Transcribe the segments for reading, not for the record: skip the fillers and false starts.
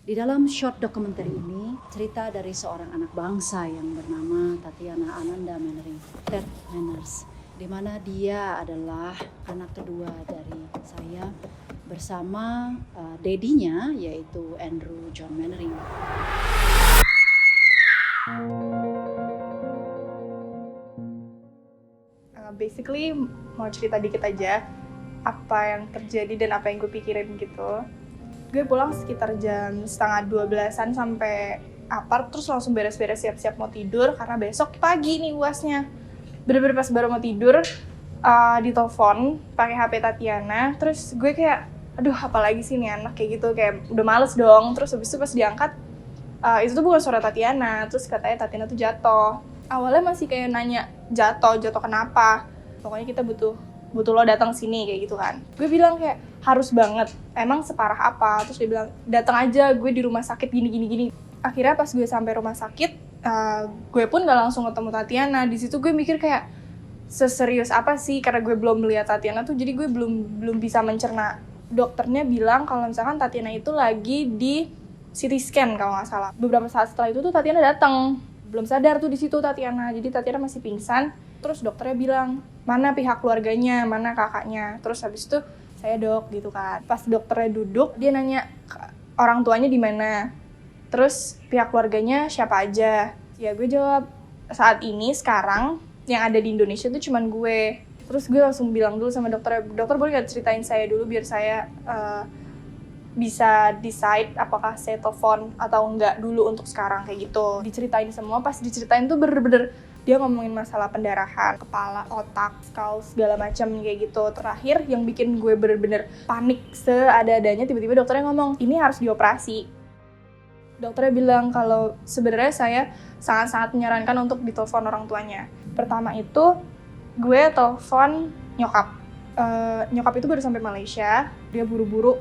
Di dalam short dokumenter ini, cerita dari seorang anak bangsa yang bernama Tatiana Ananda Mannering, Ted Manners, di mana dia adalah anak kedua dari saya bersama dedinya yaitu Andrew John Mannering. Basically mau cerita dikit aja apa yang terjadi dan apa yang gue pikirin gitu. Gue pulang sekitar jam 11:30 sampai apart, terus langsung beres-beres siap-siap mau tidur karena besok pagi nih UASnya. Bener-bener pas baru mau tidur, ditelepon pakai HP Tatiana, terus gue kayak aduh apalagi sih nih anak kayak gitu, kayak udah males dong. Terus habis itu pas diangkat, itu tuh bukan suara Tatiana, terus katanya Tatiana tuh jatuh. Awalnya masih kayak nanya jatuh kenapa, pokoknya kita butuh lo datang sini kayak gitu kan. Gue bilang kayak harus banget, emang separah apa? Terus dia bilang datang aja, gue di rumah sakit gini. Akhirnya pas gue sampai rumah sakit, gue pun gak langsung ketemu Tatiana. Di situ gue mikir kayak seserius apa sih, karena gue belum melihat Tatiana tuh, jadi gue belum bisa mencerna. Dokternya bilang kalau misalkan Tatiana itu lagi di CT scan kalau nggak salah. Beberapa saat setelah itu tuh Tatiana datang, belum sadar tuh di situ Tatiana, jadi Tatiana masih pingsan. Terus dokternya bilang mana pihak keluarganya, mana kakaknya. Terus habis itu saya dok gitu kan. Pas dokternya duduk, dia nanya orang tuanya di mana, terus pihak keluarganya siapa aja. Ya gue jawab saat ini sekarang yang ada di Indonesia tuh cuman gue. Terus gue langsung bilang dulu sama dokter boleh gak ceritain saya dulu biar saya bisa decide apakah saya telepon atau enggak dulu untuk sekarang kayak gitu. Diceritain semua, pas diceritain tuh bener-bener dia ngomongin masalah pendarahan, kepala, otak, skull, segala macam kayak gitu. Terakhir yang bikin gue bener-bener panik seada-adanya, tiba-tiba dokternya ngomong, ini harus dioperasi. Dokternya bilang kalau sebenarnya saya sangat-sangat menyarankan untuk ditelepon orang tuanya. Pertama itu gue telepon nyokap. Nyokap itu baru sampai Malaysia, dia buru-buru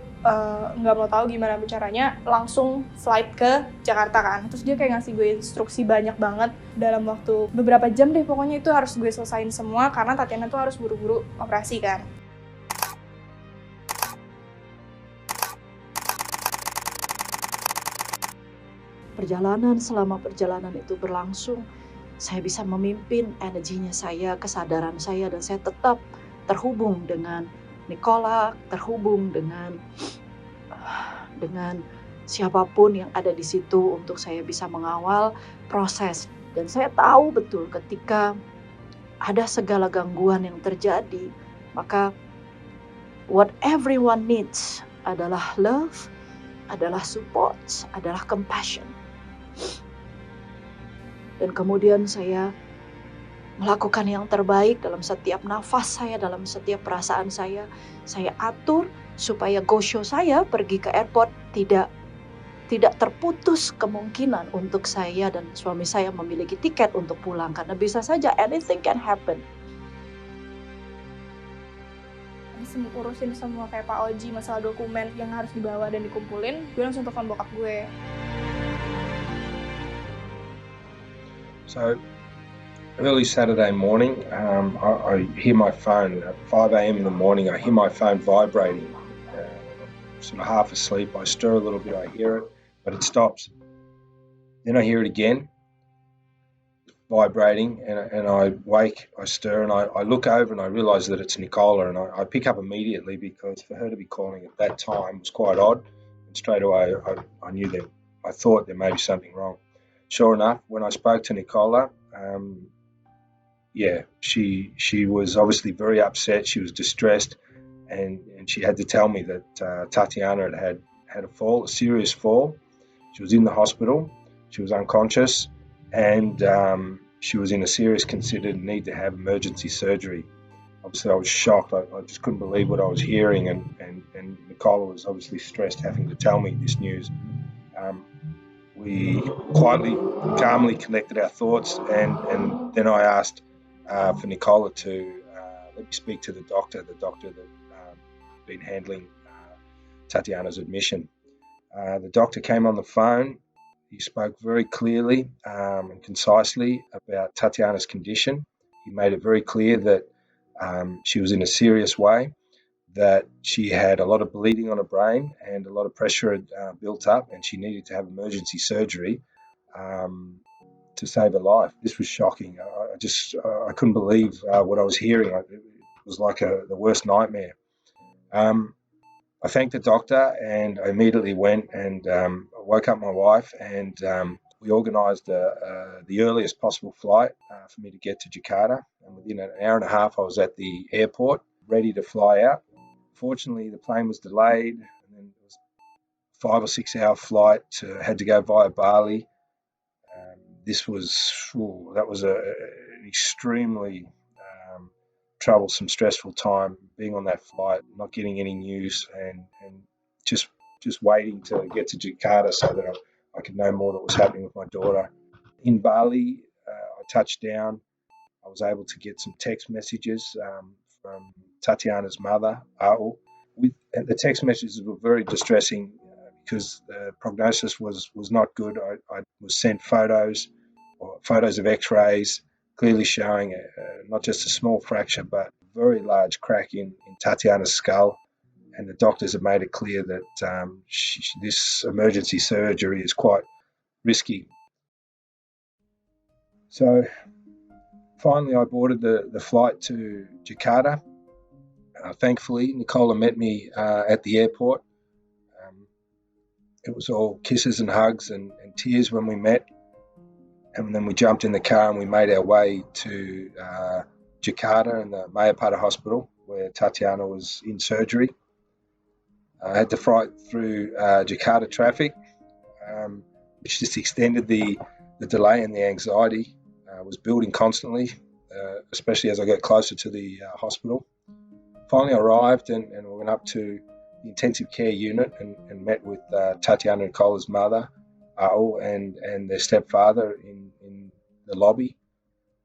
nggak mau tahu gimana caranya, langsung flight ke Jakarta kan. Terus dia kayak ngasih gue instruksi banyak banget dalam waktu beberapa jam deh, pokoknya itu harus gue selesain semua karena Tatiana tuh harus buru-buru operasi kan. Selama perjalanan itu berlangsung, saya bisa memimpin energinya saya, kesadaran saya, dan saya tetap terhubung dengan Nicola, terhubung dengan siapapun yang ada di situ untuk saya bisa mengawal proses. Dan saya tahu betul ketika ada segala gangguan yang terjadi, maka what everyone needs adalah love, adalah support, adalah compassion. Dan kemudian saya melakukan yang terbaik dalam setiap nafas saya, dalam setiap perasaan saya. Saya atur supaya go-show saya pergi ke airport tidak terputus kemungkinan untuk saya dan suami saya memiliki tiket untuk pulang. Karena bisa saja anything can happen. Urusin semua kayak Pak Oji, masalah dokumen yang harus dibawa dan dikumpulin, gue langsung telepon bokap gue. So early Saturday morning, I hear my phone at 5 a.m. in the morning. I hear my phone vibrating. Sort of half asleep. I stir a little bit. I hear it, but it stops. Then I hear it again, vibrating, and I wake. I stir, and I look over, and I realise that it's Nicola, and I pick up immediately because for her to be calling at that time was quite odd. And straight away, I knew that. I thought there may be something wrong. Sure enough, when I spoke to Nicola, she was obviously very upset. She was distressed, and she had to tell me that Tatiana had a fall, a serious fall. She was in the hospital. She was unconscious, and she was in a serious considered need to have emergency surgery. Obviously, I was shocked. I just couldn't believe what I was hearing, and Nicola was obviously stressed having to tell me this news. We quietly, calmly collected our thoughts, and then I asked for Nicola to let me speak to the doctor that been handling Tatiana's admission. The doctor came on the phone. He spoke very clearly and concisely about Tatiana's condition. He made it very clear that she was in a serious way, that she had a lot of bleeding on her brain and a lot of pressure had built up, and she needed to have emergency surgery to save her life. This was shocking. I couldn't believe what I was hearing. It was like the worst nightmare. I thanked the doctor and I immediately went and woke up my wife, and we organised the earliest possible flight for me to get to Jakarta. And within an hour and a half, I was at the airport ready to fly out. Fortunately, the plane was delayed, and then it was a 5 or 6 hour flight. Had to go via Bali. That was an extremely troublesome, stressful time being on that flight, not getting any news, and just waiting to get to Jakarta so that I could know more that was happening with my daughter. In Bali, I touched down. I was able to get some text messages from Tatiana's mother, Ao. And the text messages were very distressing because the prognosis was not good. I was sent photos of X-rays, clearly showing not just a small fracture, but a very large crack in Tatiana's skull. And the doctors have made it clear that this emergency surgery is quite risky. So finally, I boarded the flight to Jakarta. Thankfully, Nicola met me at the airport. It was all kisses and hugs and tears when we met. And then we jumped in the car and we made our way to Jakarta and the Mayapada Hospital, where Tatiana was in surgery. I had to fight through Jakarta traffic, which just extended the delay, and the anxiety was building constantly, especially as I got closer to the hospital. Finally, I arrived and we went up to the intensive care unit and met with Tatiana and Nicola's mother, Ao, and their stepfather in the lobby.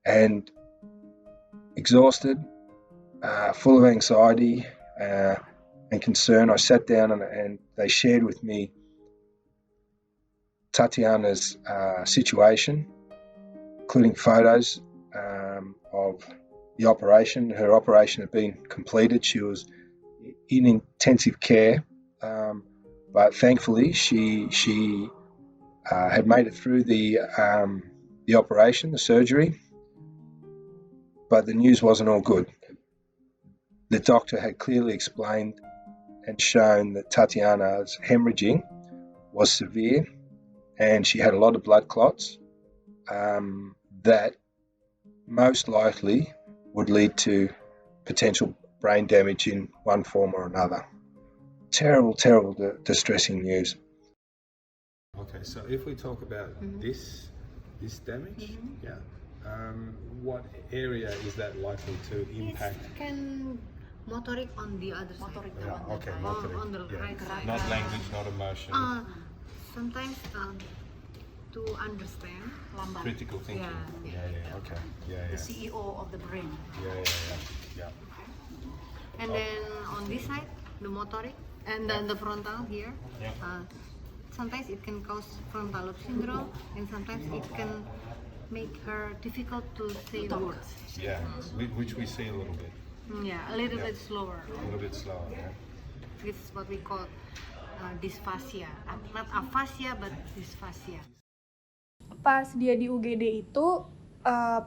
And exhausted, full of anxiety and concern, I sat down and they shared with me Tatiana's situation, including photos of the operation. Her operation had been completed. She was in intensive care, but thankfully she had made it through the operation, the surgery. But the news wasn't all good. The doctor had clearly explained and shown that Tatiana's hemorrhaging was severe, and she had a lot of blood clots that most likely would lead to potential brain damage in one form or another. Terrible, distressing news. Okay, so if we talk about this damage, what area is that likely to impact? It can motoric on the other side. Okay, motoric. On the right side. Not language, not emotion. Sometimes to understand. Critical thinking. Okay. The CEO of the brain. Yeah. And then on this side, the motoric, and then the frontal here. Sometimes it can cause frontal lobe syndrome, and sometimes it can make her difficult to say the words. Yeah, which we see a little bit. A little bit slower. A little bit slower, yeah. This is what we call dysphasia. Not aphasia, but dysphasia. Pas dia di UGD itu,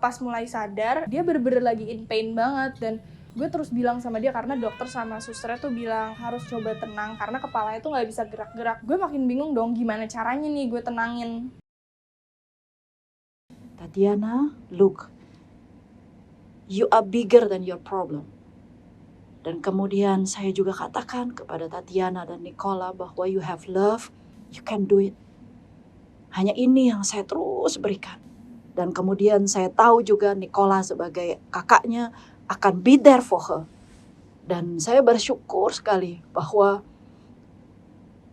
pas mulai sadar, dia bener-bener lagi in pain banget. Dan gue terus bilang sama dia, karena dokter sama susternya tuh bilang harus coba tenang, karena kepalanya tuh gak bisa gerak-gerak. Gue makin bingung dong gimana caranya nih gue tenangin. Tatiana, look, you are bigger than your problem. Dan kemudian saya juga katakan kepada Tatiana dan Nicola bahwa you have love, you can do it. Hanya ini yang saya terus berikan. Dan kemudian saya tahu juga Nicola sebagai kakaknya akan be there for her. Dan saya bersyukur sekali bahwa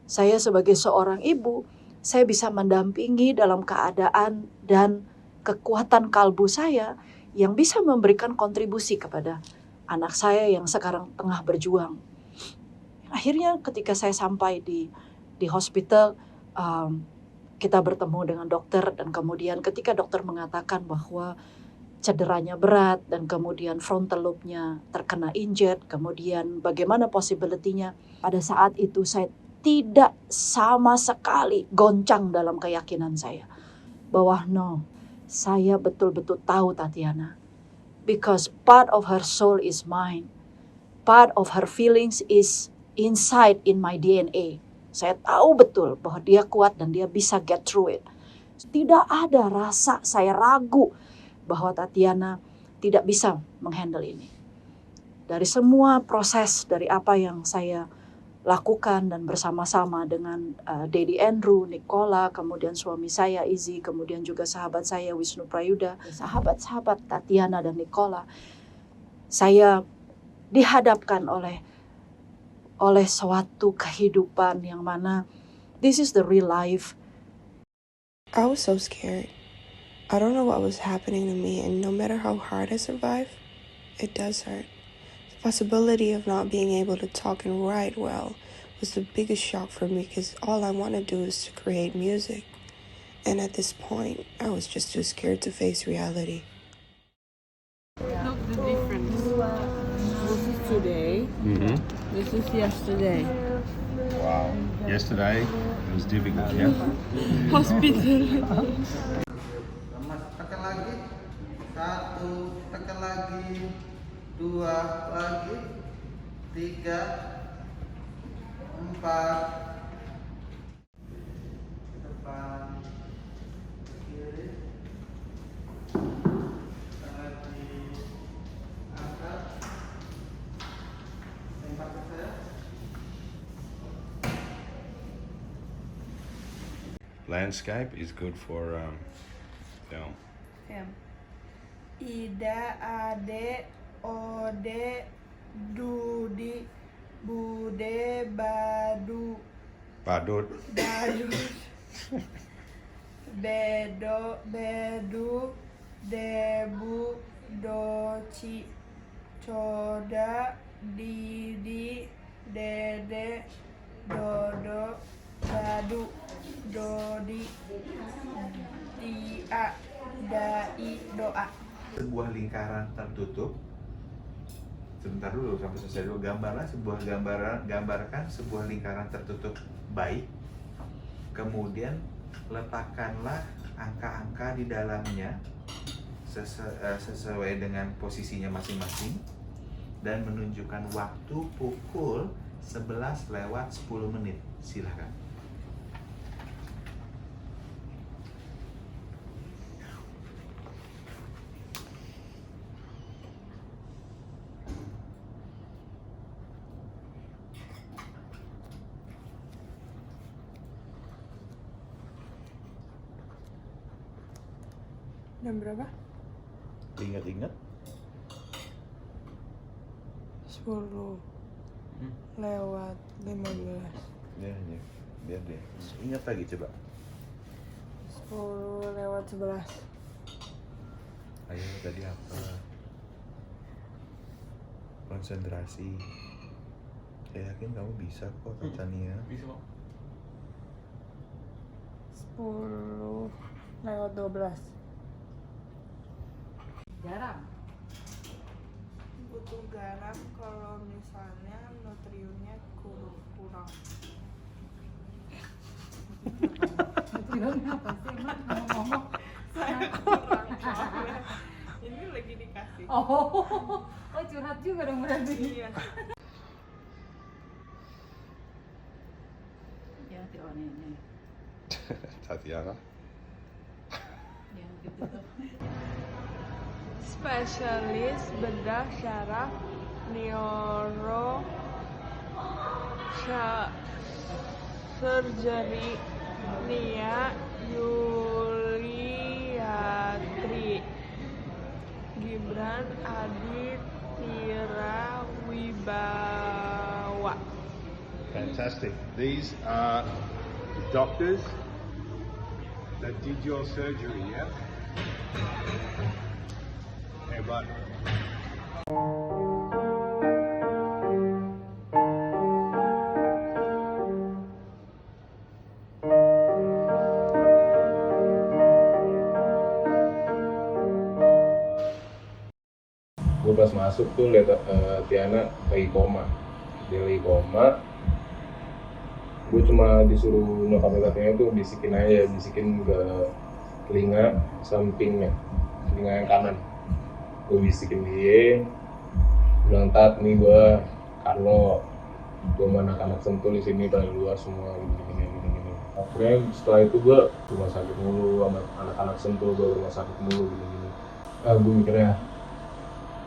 saya sebagai seorang ibu, saya bisa mendampingi dalam keadaan dan kekuatan kalbu saya yang bisa memberikan kontribusi kepada anak saya yang sekarang tengah berjuang. Akhirnya ketika saya sampai di hospital, kita bertemu dengan dokter, dan kemudian ketika dokter mengatakan bahwa cederanya berat dan kemudian frontal lobe-nya terkena injured, kemudian bagaimana possibility-nya. Pada saat itu saya tidak sama sekali goncang dalam keyakinan saya bahwa no, saya betul-betul tahu Tatiana, because part of her soul is mine, part of her feelings is inside in my DNA. Saya tahu betul bahwa dia kuat dan dia bisa get through it. Tidak ada rasa saya ragu bahwa Tatiana tidak bisa menghandle ini. Dari semua proses, dari apa yang saya lakukan dan bersama-sama dengan Daddy Andrew, Nicola, kemudian suami saya Izzy, kemudian juga sahabat saya Wisnu Prayuda, sahabat-sahabat Tatiana dan Nicola, saya dihadapkan oleh suatu kehidupan yang mana this is the real life. I was so scared. I don't know what was happening to me, and no matter how hard I survive, it does hurt. The possibility of not being able to talk and write well was the biggest shock for me because all I want to do is to create music. And at this point, I was just too scared to face reality. Look the difference. This is today. This is yesterday. Wow. Yesterday it was difficult, yeah? Hospital. Tekan lagi, 1, tekan lagi, 2 lagi, 3, 4, depan, kiri, tekan lagi, angkat, tembak ke saya. Landscape is good for film. Ida, Ade, Ode, Dudi, Bude, Badu, Badut. Bedo, Bedu, Debu, Doci, Coda, Didi, Dede, Dodo, Dadu, Dodi, Dia, Dai, Doa. Sebuah lingkaran tertutup. Sebentar dulu sampai selesai dulu. Gambarkan sebuah lingkaran tertutup baik. Kemudian letakkanlah angka-angka di dalamnya sesuai dengan posisinya masing-masing dan menunjukkan waktu pukul 11:10. Silakan. Jam berapa? Ingat-ingat. 10:15. Biar deh. Ingat lagi coba. 10:11. Ayo tadi apa? Konsentrasi. Saya yakin kamu bisa kok, Tania. Bisa kok. 10:12. Garam. Butuh garam kalau misalnya nutriumnya kurang. Nutriumnya apa sih? Emang ngomong-ngomong. Saya kurang soalnya. Ini lagi dikasih. Oh curhat juga dong berarti. Iya. Ya, ini. Tatiana. Yang gitu tuh. Spesialis bedah syaraf neuro surgery Nia Yuliatri Gibran Adi Tira Wibawa. Fantastic. These are the doctors that did your surgery, yeah? Hebat. pas masuk tuh lihat Tiana lagi koma. Dia lagi koma. Gue cuma disuruh nyokap Tiana tuh bisikin ke telinga sampingnya, telinga yang kanan. Gue bisikin dia, bilang Tat, nih gue Carlo, gue sama anak-anak Sentul di sini pada luar semua gini. Akhirnya setelah itu gue rumah sakit mulu, sama anak-anak Sentul gue rumah sakit mulu gini. Gue mikirnya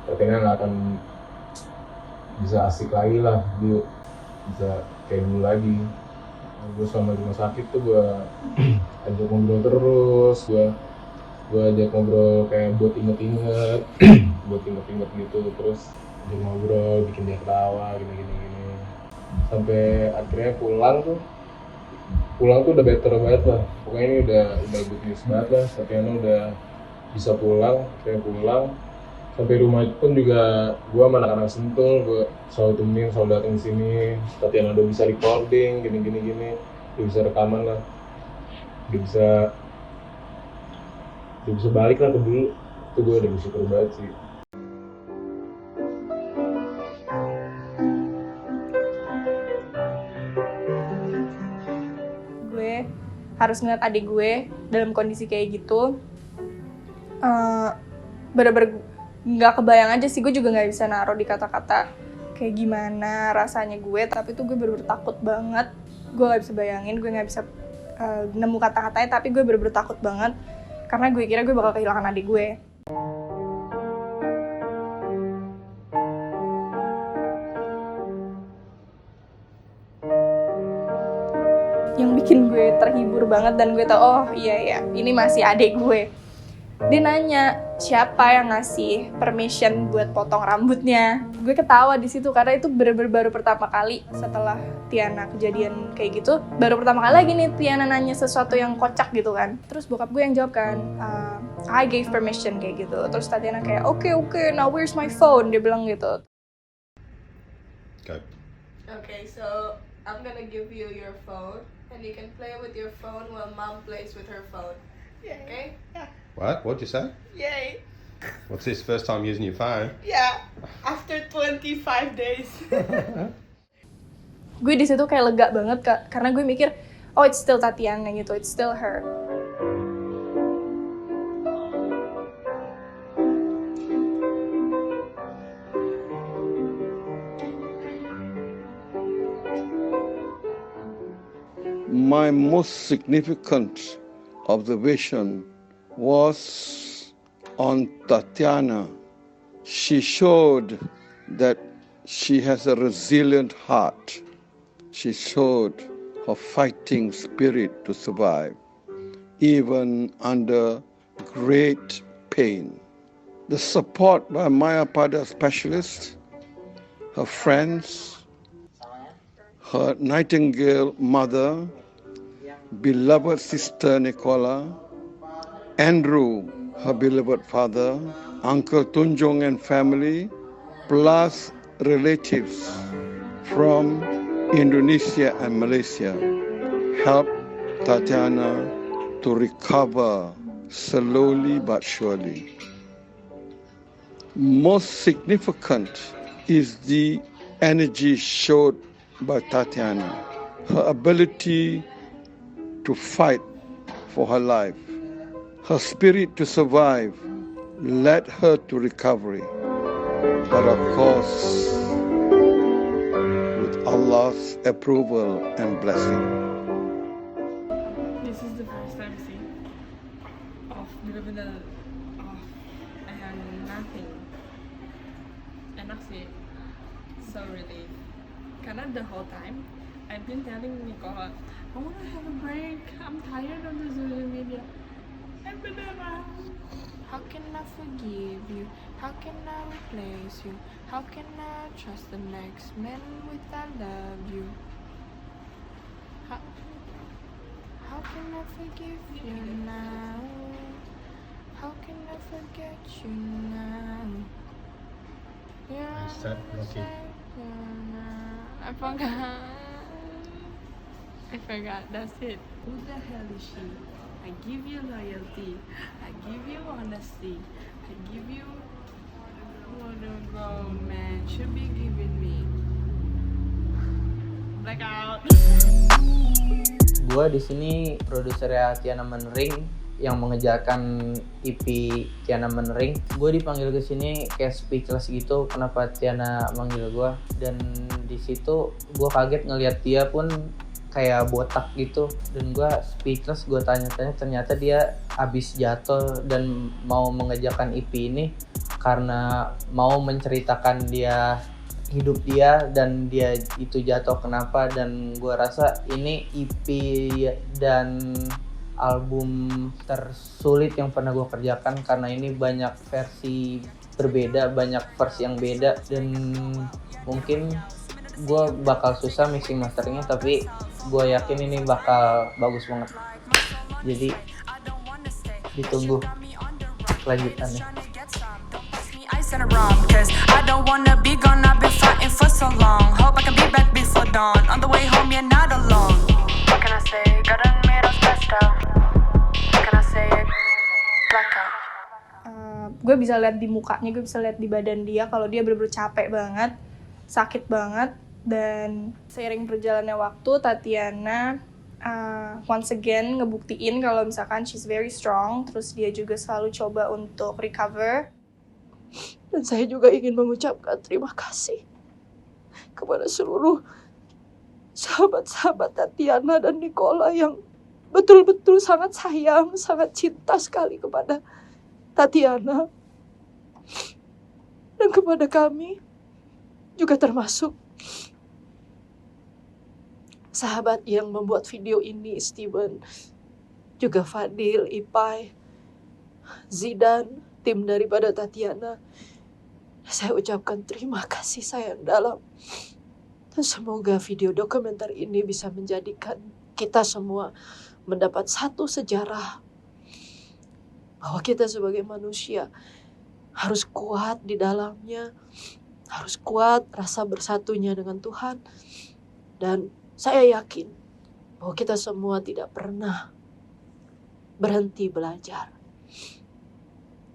Tatiana nggak akan bisa asik lagi lah, dia bisa kayak dulu lagi. Gue selama di rumah sakit tuh gue ajak ngobrol terus, gue ajak ngobrol kayak buat inget-inget gitu, terus ajak ngobrol, bikin dia ketawa gini. Sampai akhirnya pulang tuh udah better banget lah. Pokoknya ini udah good news banget lah. Tatiana udah bisa pulang, kayak pulang. Sampai rumah pun juga gue sama anak-anak Sentul, gue selalu temenin, selalu datang sini. Tatiana udah bisa recording, gini. Dia bisa rekaman lah. Dia bisa balik lah ke dulu. Itu gue udah bersyukur banget sih. Gue harus ngeliat adik gue dalam kondisi kayak gitu. Bener-bener nggak kebayang aja sih, gue juga nggak bisa naruh di kata-kata kayak gimana rasanya gue, tapi tuh gue bener-bener takut banget. Gue nggak bisa bayangin, gue nggak bisa nemu kata-katanya, tapi gue bener-bener takut banget karena gue kira gue bakal kehilangan adik gue. Yang bikin gue terhibur banget dan gue tau, oh iya ini masih adik gue. Dia nanya siapa yang ngasih permission buat potong rambutnya. Gue ketawa di situ karena itu bener-bener baru pertama kali setelah Tiana kejadian kayak gitu. Baru pertama kali lagi nih Tiana nanya sesuatu yang kocak gitu kan. Terus bokap gue yang jawab kan, I gave permission kayak gitu. Terus Tiana kayak okay, now where's my phone? Dia bilang gitu. Okay, so I'm gonna give you your phone and you can play with your phone while mom plays with her phone. Yeah. Okay? Yeah. What? What'd you say? Yay. What's this, first time using your phone? Yeah. After 25 days. Gue di situ kayak lega banget karena gue mikir, oh it's still Tatiana gitu, it's still her. My most significant observation was on Tatiana. She showed that she has a resilient heart. She showed her fighting spirit to survive, even under great pain. The support by Mayapada specialists, her friends, her Nightingale mother, beloved sister Nicola, Andrew, her beloved father, Uncle Tunjong and family, plus relatives from Indonesia and Malaysia, helped Tatiana to recover slowly but surely. Most significant is the energy showed by Tatiana, her ability to fight for her life. Her spirit to survive led her to recovery. But of course, with Allah's approval and blessing. This is the first time sih bener-bener and nothing. Enak sih, so relief. Karena the whole time I've been telling Nicola, I want to have a break. I'm tired of the social media. And beneran. How can I forgive you? How can I replace you? How can I trust the next man with I love you? How can I forgive you now? How can I forget you now? Is that Rocky? I forgot, that's it. Who the hell is she? I give you loyalty. I give you honesty. I give you wanna go, man. Should be giving me blackout. Gue di sini produsernya Tiana Menering yang mengejarkan EP Tiana Menering. Gue dipanggil ke sini kayak speechless gitu kenapa Tiana manggil gue, dan di situ gue kaget ngelihat dia pun kayak botak gitu, dan gue speechless. Gue tanya-tanya, ternyata dia abis jatuh dan mau mengejarkan EP ini karena mau menceritakan dia hidup dia dan dia itu jatuh kenapa. Dan gue rasa ini EP dan album tersulit yang pernah gue kerjakan karena ini banyak versi berbeda, banyak versi yang beda, dan mungkin gue bakal susah mixing masternya, tapi gue yakin ini bakal bagus banget. Jadi ditunggu kelanjutannya. Cause I don't wanna be gone, I've been fighting for so long. Hope I can be back before dawn. On the way home, you're not alone. What can I say? Gotta admit I was stressed out. What can I say? Blackout. Gue bisa lihat di mukanya, gue bisa lihat di badan dia kalau dia bener-bener capek banget, sakit banget. Dan seiring berjalannya waktu, Tatiana once again ngebuktiin kalau misalkan she's very strong. Terus dia juga selalu coba untuk recover. Dan saya juga ingin mengucapkan terima kasih kepada seluruh sahabat-sahabat Tatiana dan Nicola yang betul-betul sangat sayang, sangat cinta sekali kepada Tatiana. Dan kepada kami juga, termasuk sahabat yang membuat video ini, Steven, juga Fadil, Ipai, Zidan, tim daripada Tatiana. Saya ucapkan terima kasih saya yang dalam. Dan semoga video dokumenter ini bisa menjadikan kita semua mendapat satu sejarah bahwa kita sebagai manusia harus kuat di dalamnya, harus kuat rasa bersatunya dengan Tuhan. Dan saya yakin bahwa kita semua tidak pernah berhenti belajar.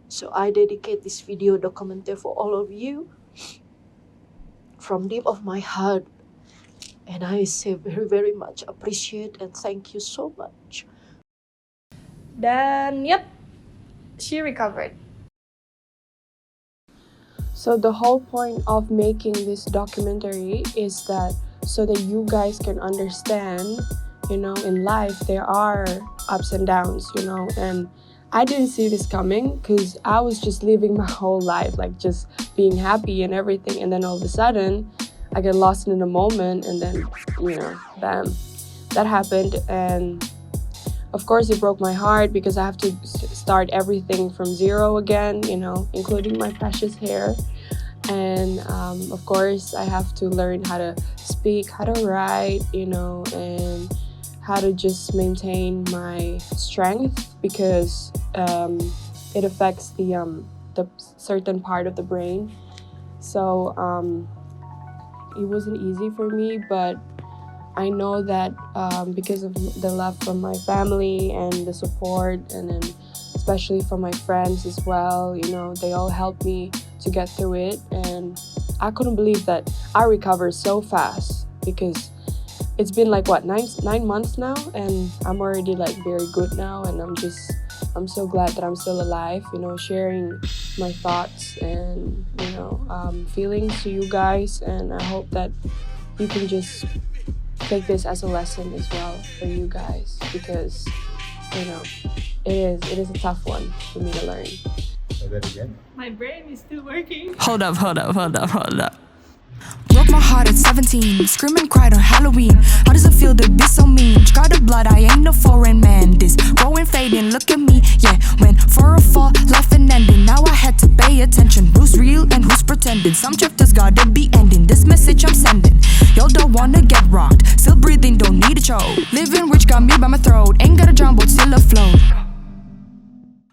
So I dedicate this video documentary for all of you from deep of my heart. And I say very, very much appreciate and thank you so much. Dan yep, she recovered. So the whole point of making this documentary is that so that you guys can understand, you know, in life there are ups and downs, you know, and I didn't see this coming because I was just living my whole life, like just being happy and everything. And then all of a sudden, I get lost in the moment and then, you know, bam, that happened. And of course, it broke my heart because I have to start everything from zero again, you know, including my precious hair. And of course, I have to learn how to speak, how to write, you know, and how to just maintain my strength because it affects the certain part of the brain. So it wasn't easy for me, but I know that because of the love from my family and the support, and then especially from my friends as well, you know, they all helped me to get through it. And I couldn't believe that I recovered so fast because it's been like what, 9 months now, and I'm already like very good now, and I'm so glad that I'm still alive, you know, sharing my thoughts and, you know, feelings to you guys. And I hope that you can just take this as a lesson as well for you guys, because, you know, it is a tough one for me to learn. Say that again. My brain is still working. Hold up. Broke my heart at 17, scream and cried on Halloween. How does it feel to be so mean? Scarred of blood, I ain't no foreign man. This growing, fading, look at me, yeah. Went for a fall, life and ending. Now I had to pay attention. Who's real and who's pretending? Some chapters gotta be ending. This message I'm sending. Y'all don't wanna get rocked. Still breathing, don't need a choke. Living rich got me by my throat. Ain't got a drown, but still afloat.